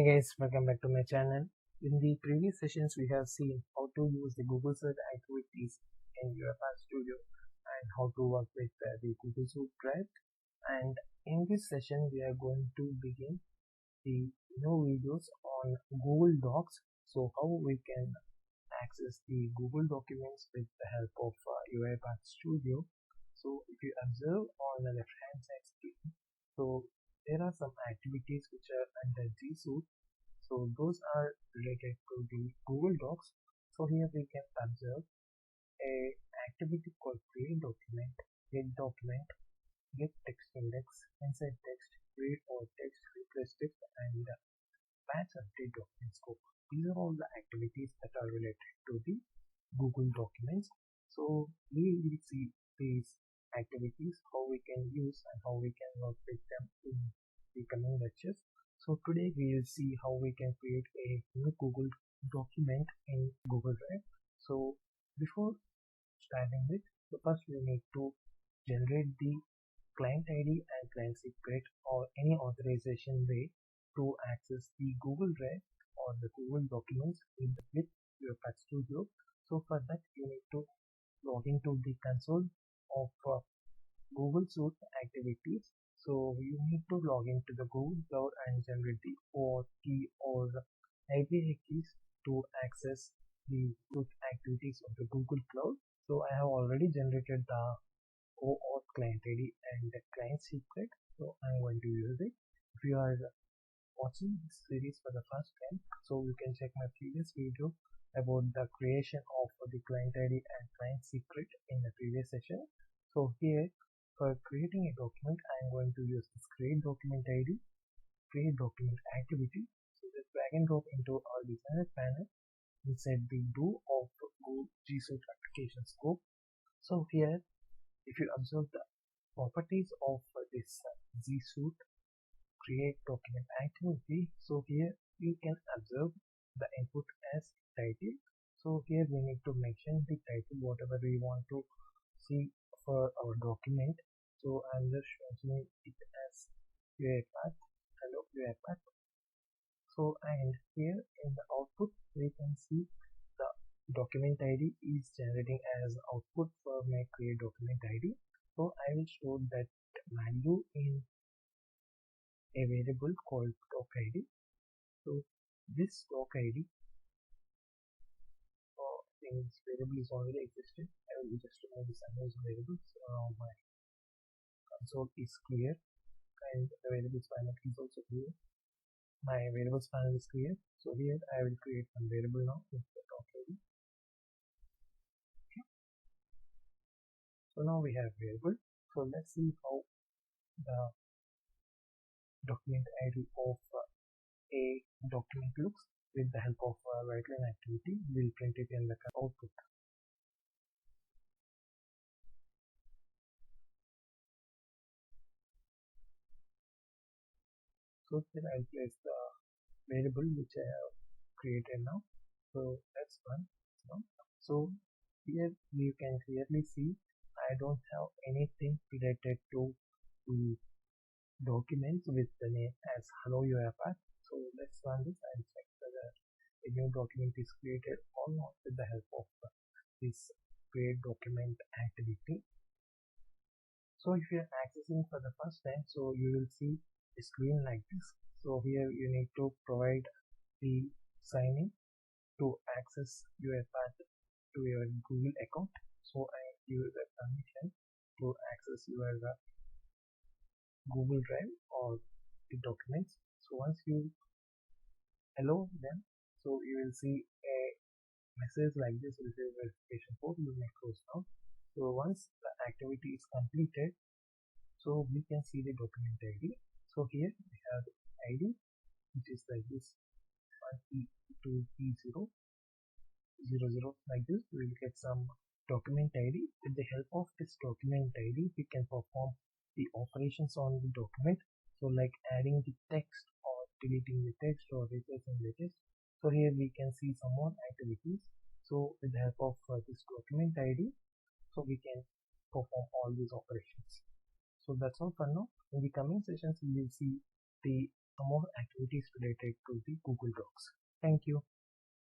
guys, welcome back to my channel. In the previous sessions, we have seen how to use the Google search activities in UiPath Studio and how to work with the Google Suite Drive. And in this session, we are going to begin the new videos on Google Docs. So how we can access the Google documents with the help of UiPath Studio. So if you observe on the left hand side screen, so there are some activities which are under G Suite. So those are related to the Google Docs. So here we can observe a activity called create document, get document, get text index, insert text, create all text, replace text, and patch update document scope. These are all the activities that are related to the Google documents. So we will see these activities, how we can use and how we can work with them in the coming lectures. So today we will see how we can create a new Google document in Google Drive. So before starting with, first we need to generate the client ID and client secret or any authorization way to access the Google Drive or the Google documents with UiPath Studio. So for that you need to log into the console of Google Suite activities. So you need to log into the Google Cloud and generate the OAuth key or RPA keys to access the Suite activities of the Google Cloud. So I have already generated the OAuth client ID and the client secret. So I'm going to use it. If you are watching this series for the first time, so you can check my previous video about the creation of the client ID and client secret in the previous session. So here for creating a document, I am going to use this create document ID, create document activity. So just drag and drop into our designer panel inside the do of Google G Suite application scope. So here, if you observe the properties of this G Suite create document activity, so here you can observe the input as title. So here we need to mention the title whatever we want to see for our document. So I'm just mentioning it as UiPath, hello UiPath. So and here in the output we can see the document ID is generating as output for my create document ID. So I will store that value in a variable called doc ID. So this doc ID, this variable is already existed. I will just remove this unused variable. So now my console is clear and the variables panel is also clear. My variables panel is clear. So here I will create one variable now with the doc ID. Okay. So now we have variable. So let's see how the document ID of a document looks with the help of right line activity. We'll print it in the output. So here I'll place the variable which I have created now. So that's one. So here you can clearly see I don't have anything related to the documents with the name as hello UiPath. So let's run this and check whether a new document is created or not with the help of this create document activity. So if you are accessing for the first time, so you will see a screen like this. So here you need to provide the sign in to access UiPath to your Google account. So I give the permission to access your Google Drive or the documents. So once you allow them, so you will see a message like this with a verification code. You may close now. So once the activity is completed, so we can see the document ID. So here we have ID which is like this 1E2P000 like this. We will get some document ID. With the help of this document ID, we can perform the operations on the document. So like adding the text or deleting the text or replacing the text. So here we can see some more activities. So with the help of this document ID, so we can perform all these operations. So that's all for now. In the coming sessions we will see the more activities related to the Google Docs. Thank you.